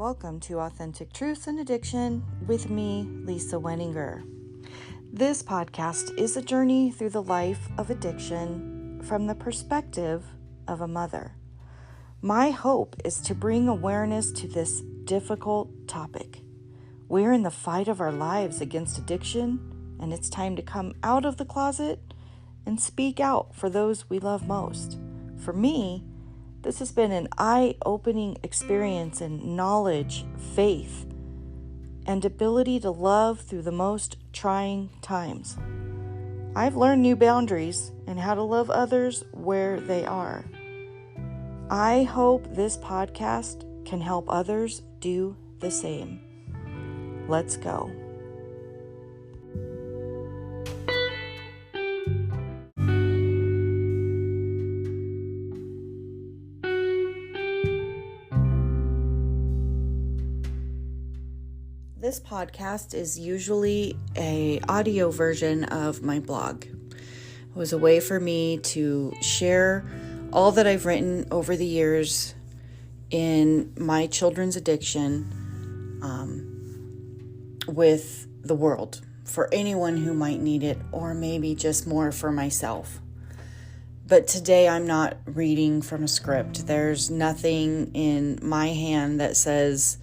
welcome to Authentic Truths and Addiction with me, Lisa Wenninger. This podcast is a journey through the life of addiction from the perspective of a mother. My hope is to bring awareness to this difficult topic. We're in the fight of our lives against addiction, and it's time to come out of the closet and speak out for those we love most. For me, this has been an eye-opening experience in knowledge, faith, and ability to love through the most trying times. I've learned new boundaries and how to love others where they are. I hope this podcast can help others do the same. Let's go. This podcast is usually an audio version of my blog. It was a way for me to share all that I've written over the years in my children's addiction with the world, for anyone who might need it, or maybe just more for myself. But today I'm not reading from a script. There's nothing in my hand that says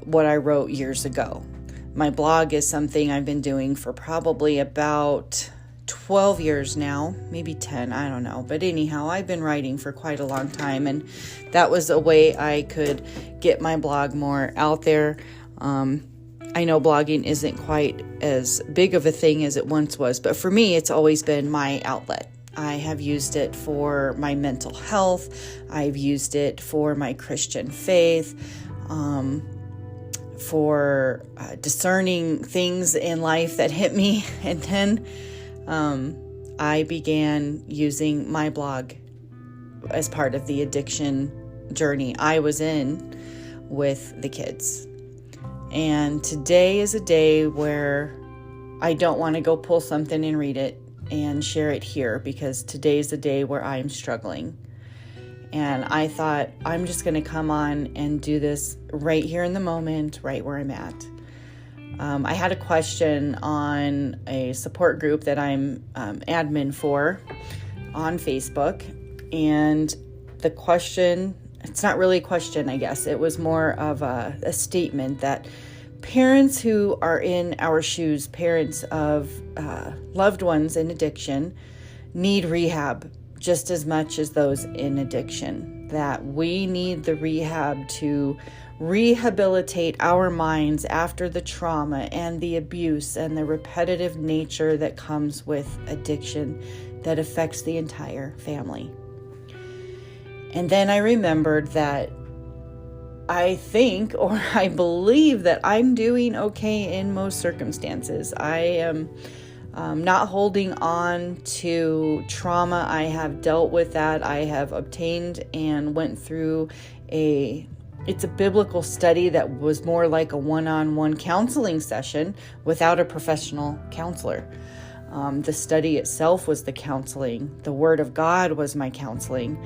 what I wrote years ago. My blog is something I've been doing for probably about 12 years now, maybe 10, I don't know. But anyhow, I've been writing for quite a long time, and that was a way I could get my blog more out there. I know blogging isn't quite as big of a thing as it once was, but for me, it's always been my outlet. I have used it for my mental health. I've used it for my Christian faith. For discerning things in life that hit me. And then I began using my blog as part of the addiction journey I was in with the kids. And today is a day where I don't want to go pull something and read it and share it here, because today is the day where I'm struggling. And I thought, I'm just going to come on and do this right here in the moment, right where I'm at. I had a question on a support group that I'm admin for on Facebook. And the question, it's not really a question, I guess. It was more of a statement that parents who are in our shoes, parents of loved ones in addiction, need rehab just as much as those in addiction, that we need the rehab to rehabilitate our minds after the trauma and the abuse and the repetitive nature that comes with addiction that affects the entire family. And then I remembered that I think, or I believe, that I'm doing okay in most circumstances. I am not holding on to trauma. I have dealt with that. I have obtained and went through it's a biblical study that was more like a one-on-one counseling session without a professional counselor. The study itself was the counseling. The Word of God was my counseling.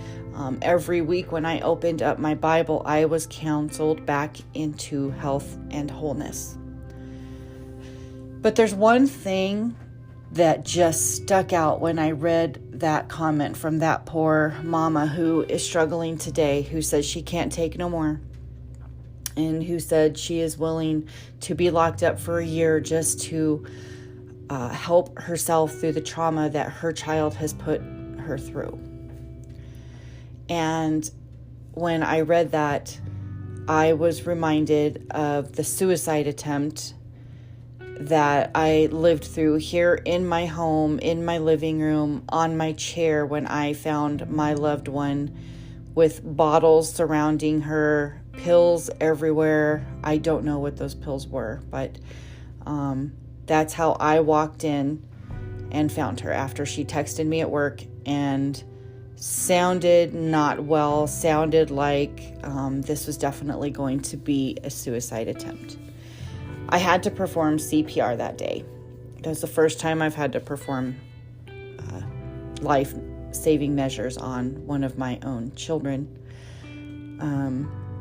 Every week when I opened up my Bible, I was counseled back into health and wholeness. But there's one thing that just stuck out when I read that comment from that poor mama who is struggling today, who says she can't take no more, and who said she is willing to be locked up for a year just to help herself through the trauma that her child has put her through. And when I read that, I was reminded of the suicide attempt that I lived through here in my home, in my living room, on my chair, when I found my loved one with bottles surrounding her, pills everywhere. I don't know what those pills were, but that's how I walked in and found her after she texted me at work and sounded not well, sounded like this was definitely going to be a suicide attempt. I had to perform CPR that day. That was the first time I've had to perform life-saving measures on one of my own children.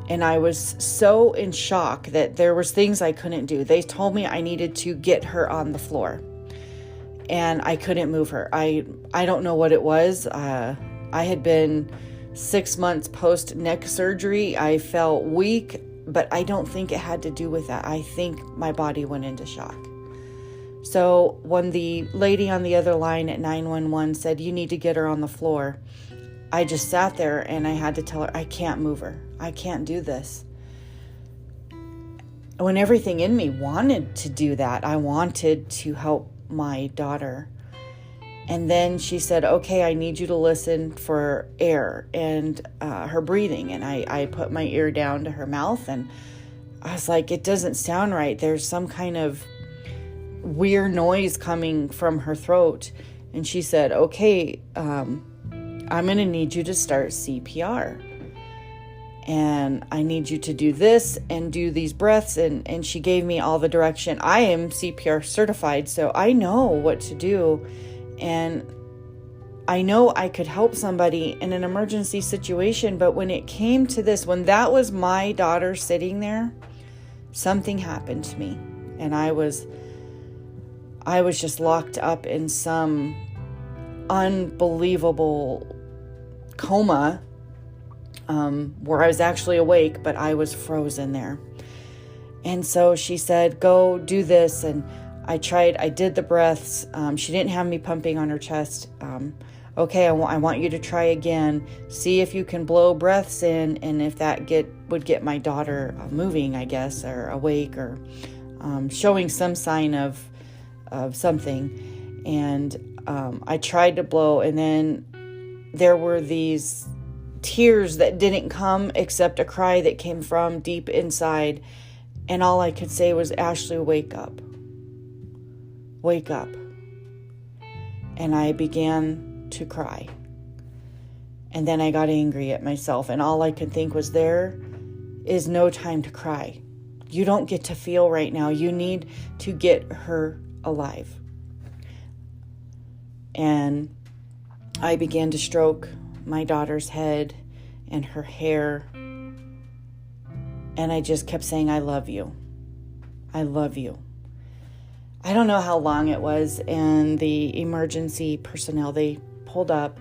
And I was so in shock that there was things I couldn't do. They told me I needed to get her on the floor, and I couldn't move her. I don't know what it was. I had been 6 months post neck surgery. I felt weak, but I don't think it had to do with that. I think my body went into shock. So when the lady on the other line at 911 said, "You need to get her on the floor," I just sat there and I had to tell her, I can't move her. I can't do this. When everything in me wanted to do that, I wanted to help my daughter. And then she said, "Okay, I need you to listen for air and her breathing." And I put my ear down to her mouth, and I was like, it doesn't sound right. There's some kind of weird noise coming from her throat. And she said, "Okay, I'm going to need you to start CPR. And I need you to do this and do these breaths." And she gave me all the direction. I am CPR certified, so I know what to do. And I know I could help somebody in an emergency situation. But when it came to this, when that was my daughter sitting there, something happened to me. And I was just locked up in some unbelievable coma, where I was actually awake, but I was frozen there. And so she said, "Go do this." And I did the breaths. She didn't have me pumping on her chest. "Okay, I want you to try again. See if you can blow breaths in, and if that would get my daughter moving, I guess, or awake, or showing some sign of something." And I tried to blow, and then there were these tears that didn't come except a cry that came from deep inside. And all I could say was, "Ashley, wake up. Wake up." And I began to cry. And then I got angry at myself. And all I could think was, there is no time to cry. You don't get to feel right now. You need to get her alive. And I began to stroke my daughter's head and her hair. And I just kept saying, "I love you. I love you." I don't know how long it was. And the emergency personnel, they pulled up.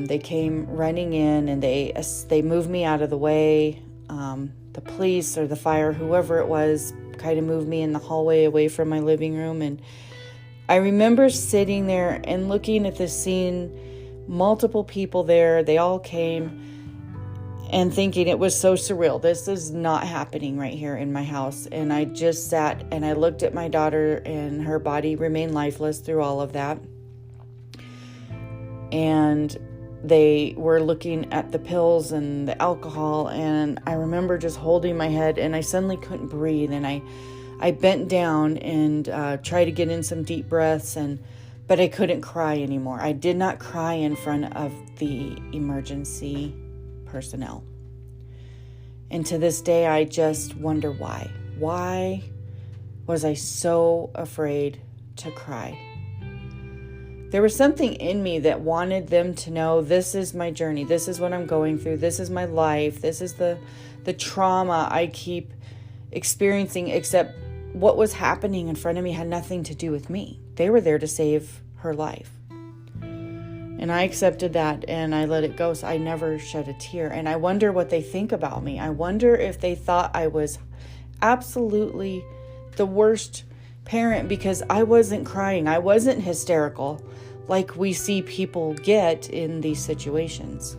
They came running in, and they moved me out of the way. The police or the fire, whoever it was, kind of moved me in the hallway away from my living room. And I remember sitting there and looking at this scene, multiple people there. They all came, and thinking it was so surreal. This is not happening right here in my house. And I just sat and I looked at my daughter, and her body remained lifeless through all of that. And they were looking at the pills and the alcohol, and I remember just holding my head, and I suddenly couldn't breathe. And I bent down and tried to get in some deep breaths, but I couldn't cry anymore. I did not cry in front of the emergency personnel. And to this day, I just wonder why. Why was I so afraid to cry? There was something in me that wanted them to know, this is my journey. This is what I'm going through. This is my life. This is the trauma I keep experiencing, except what was happening in front of me had nothing to do with me. They were there to save her life. And I accepted that, and I let it go. So I never shed a tear. And I wonder what they think about me. I wonder if they thought I was absolutely the worst parent because I wasn't crying. I wasn't hysterical like we see people get in these situations.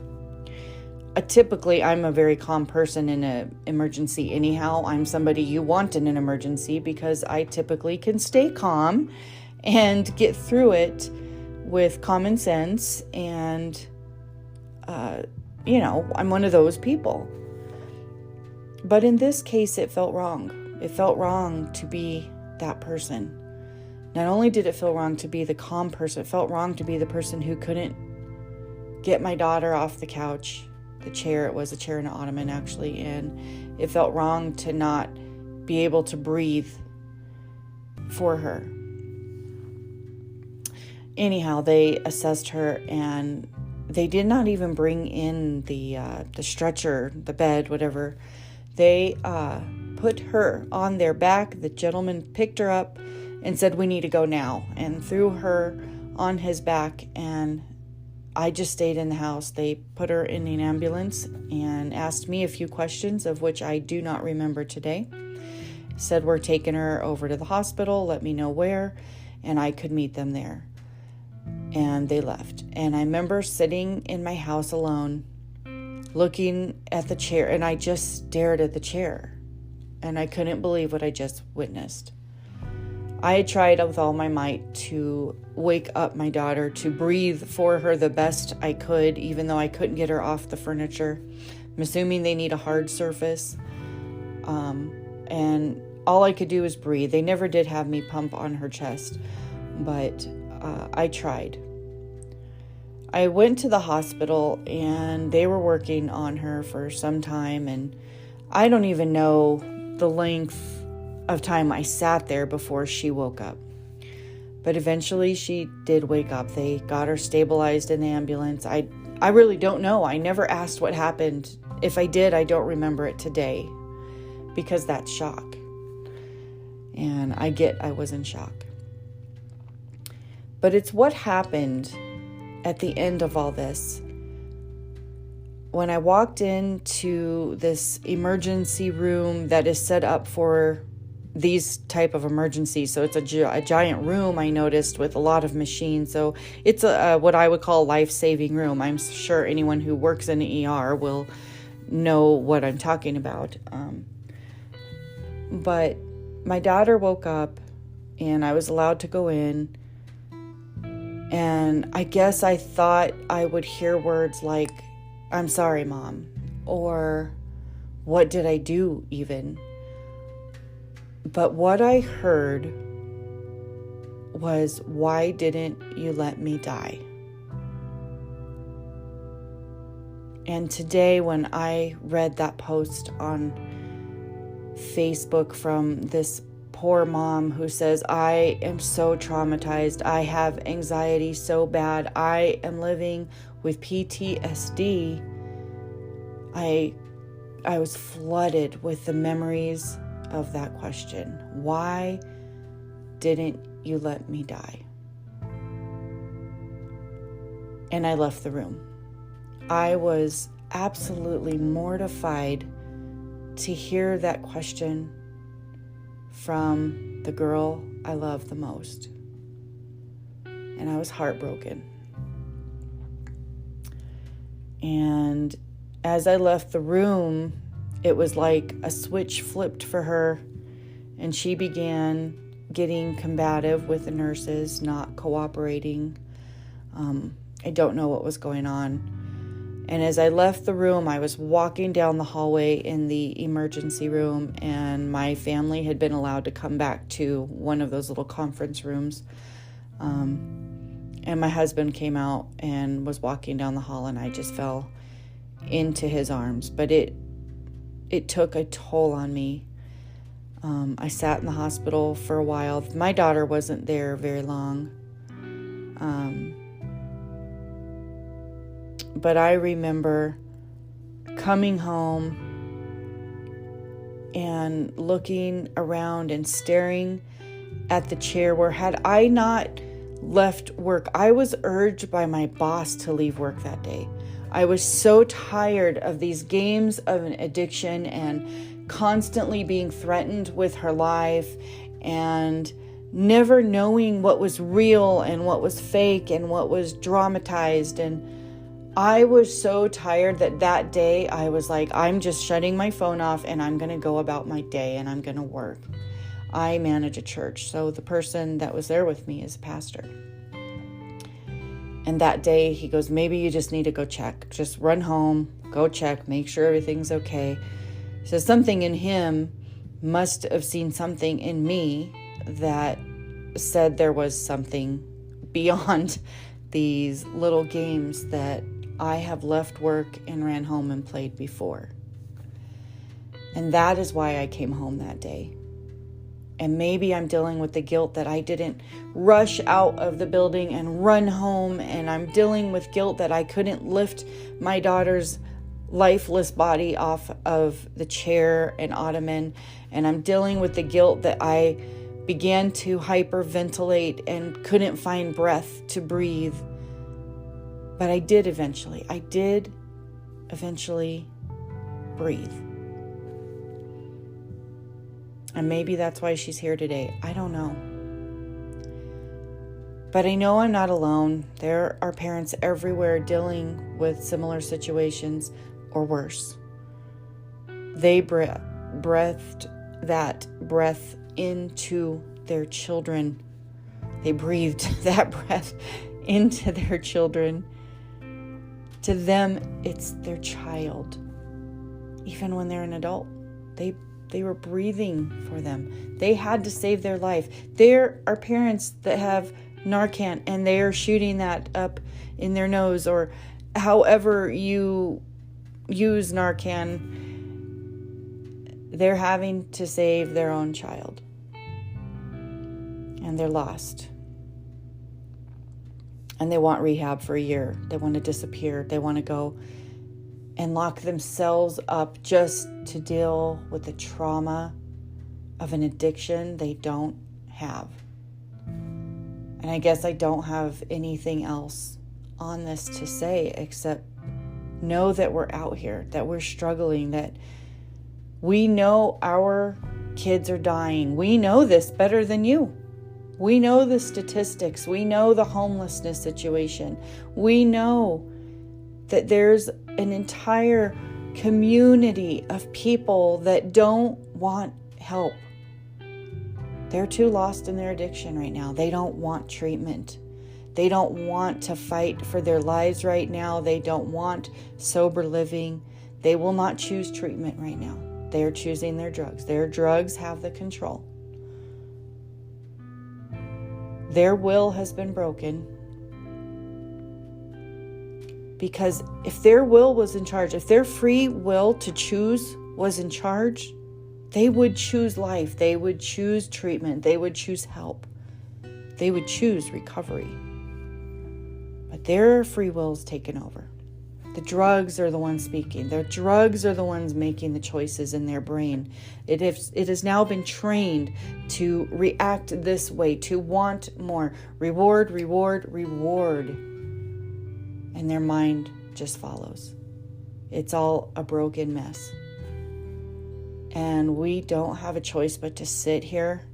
Typically, I'm a very calm person in an emergency anyhow. I'm somebody you want in an emergency because I typically can stay calm and get through it with common sense. And, I'm one of those people. But in this case, it felt wrong. It felt wrong to be that person. Not only did it feel wrong to be the calm person, it felt wrong to be the person who couldn't get my daughter off the couch, the chair. It was a chair and an ottoman, actually. And it felt wrong to not be able to breathe for her. Anyhow, they assessed her and they did not even bring in the stretcher, the bed, whatever. They put her on their back. The gentleman picked her up and said, "We need to go now," and threw her on his back. And I just stayed in the house. They put her in an ambulance and asked me a few questions, of which I do not remember today. Said, "We're taking her over to the hospital. Let me know where, and I could meet them there." And they left. And I remember sitting in my house alone, looking at the chair, and I just stared at the chair. And I couldn't believe what I just witnessed. I had tried with all my might to wake up my daughter, to breathe for her the best I could, even though I couldn't get her off the furniture. I'm assuming they need a hard surface. And all I could do was breathe. They never did have me pump on her chest, but I tried. I went to the hospital, and they were working on her for some time, and I don't even know the length of time I sat there before she woke up. But eventually she did wake up. They got her stabilized in the ambulance. I really don't know. I never asked what happened. If I did, I don't remember it today, because that's shock. And I was in shock. But it's what happened at the end of all this. When I walked into this emergency room that is set up for these type of emergencies. So it's a giant room, I noticed, with a lot of machines. So it's what I would call a life-saving room. I'm sure anyone who works in the ER will know what I'm talking about. But my daughter woke up, and I was allowed to go in. And I guess I thought I would hear words like, "I'm sorry, Mom," or "What did I do?" even. But what I heard was, "Why didn't you let me die?" And today, when I read that post on Facebook from this poor mom who says, "I am so traumatized. I have anxiety so bad. I am living with PTSD." I was flooded with the memories of that question. Why didn't you let me die? And I left the room. I was absolutely mortified to hear that question from the girl I love the most. And I was heartbroken. And as I left the room, it was like a switch flipped for her, and she began getting combative with the nurses, not cooperating. I don't know what was going on. And as I left the room, I was walking down the hallway in the emergency room, and my family had been allowed to come back to one of those little conference rooms. And my husband came out and was walking down the hall, and I just fell into his arms. But it took a toll on me. I sat in the hospital for a while. My daughter wasn't there very long. But I remember coming home and looking around and staring at the chair where, had I not left work, I was urged by my boss to leave work that day. I was so tired of these games of an addiction and constantly being threatened with her life and never knowing what was real and what was fake and what was dramatized. And I was so tired that day I was like, I'm just shutting my phone off and I'm going to go about my day and I'm going to work. I manage a church, so the person that was there with me is a pastor. And that day he goes, maybe you just need to go check. Just run home, go check, make sure everything's okay. So something in him must have seen something in me that said there was something beyond these little games that I have left work and ran home and played before. And that is why I came home that day. And maybe I'm dealing with the guilt that I didn't rush out of the building and run home. And I'm dealing with guilt that I couldn't lift my daughter's lifeless body off of the chair and ottoman. And I'm dealing with the guilt that I began to hyperventilate and couldn't find breath to breathe. But I did eventually breathe. And maybe that's why she's here today. I don't know. But I know I'm not alone. There are parents everywhere dealing with similar situations or worse. They breathed that breath into their children. They breathed that breath into their children. To them, it's their child. Even when they're an adult, they were breathing for them. They had to save their life. There are parents that have Narcan and they are shooting that up in their nose, or however you use Narcan. They're having to save their own child. And they're lost. And they want rehab for a year. They want to disappear. They want to go and lock themselves up just to deal with the trauma of an addiction they don't have. And I guess I don't have anything else on this to say except know that we're out here, that we're struggling, that we know our kids are dying. We know this better than you. We know the statistics. We know the homelessness situation. We know that there's an entire community of people that don't want help. They're too lost in their addiction right now. They don't want treatment. They don't want to fight for their lives right now. They don't want sober living. They will not choose treatment right now. They are choosing their drugs. Their drugs have the control. Their will has been broken. Because if their will was in charge, if their free will to choose was in charge, they would choose life. They would choose treatment. They would choose help. They would choose recovery. But their free will is taken over. The drugs are the ones speaking. Their drugs are the ones making the choices in their brain. It has now been trained to react this way, to want more. Reward, reward, reward. And their mind just follows. It's all a broken mess. And we don't have a choice but to sit here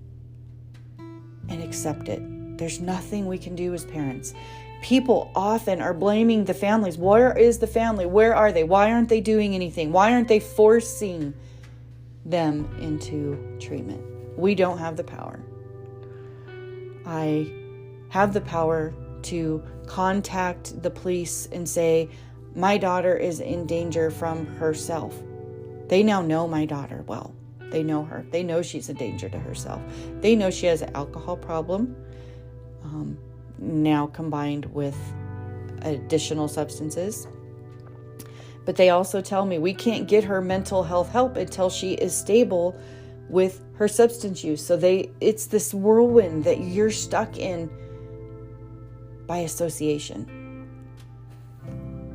and accept it. There's nothing we can do as parents. People often are blaming the families. Where is the family? Where are they? Why aren't they doing anything? Why aren't they forcing them into treatment? We don't have the power. I have the power to contact the police and say, my daughter is in danger from herself. They now know my daughter well. They know her. They know she's a danger to herself. They know she has an alcohol problem, now combined with additional substances. But they also tell me we can't get her mental health help until she is stable with her substance use. So it's this whirlwind that you're stuck in by association.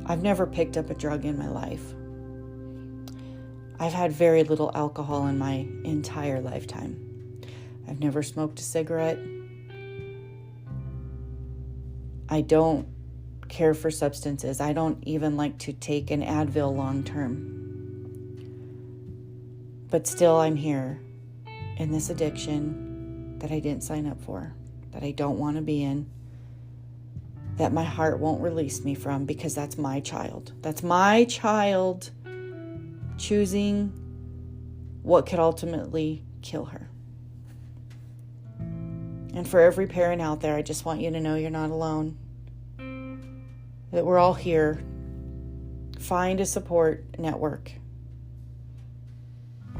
I've never picked up a drug in my life. I've had very little alcohol in my entire lifetime. I've never smoked a cigarette. I don't care for substances. I don't even like to take an Advil long term. But still, I'm here in this addiction that I didn't sign up for, that I don't want to be in, that my heart won't release me from, because that's my child. That's my child choosing what could ultimately kill her. And for every parent out there, I just want you to know you're not alone. That we're all here. Find a support network.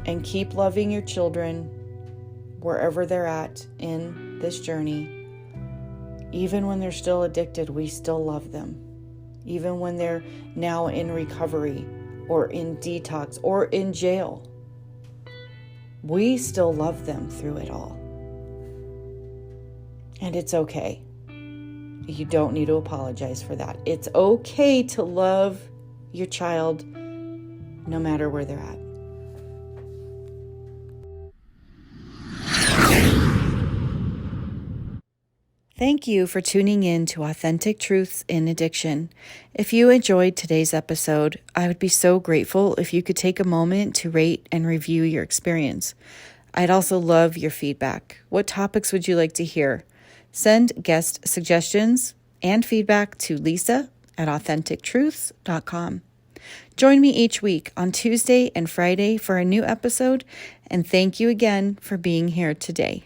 And keep loving your children wherever they're at in this journey. Even when they're still addicted, we still love them. Even when they're now in recovery or in detox or in jail. we still love them through it all. And it's okay. You don't need to apologize for that. It's okay to love your child no matter where they're at. Thank you for tuning in to Authentic Truths in Addiction. If you enjoyed today's episode, I would be so grateful if you could take a moment to rate and review your experience. I'd also love your feedback. What topics would you like to hear? Send guest suggestions and feedback to lisa@authentictruths.com. Join me each week on Tuesday and Friday for a new episode, and thank you again for being here today.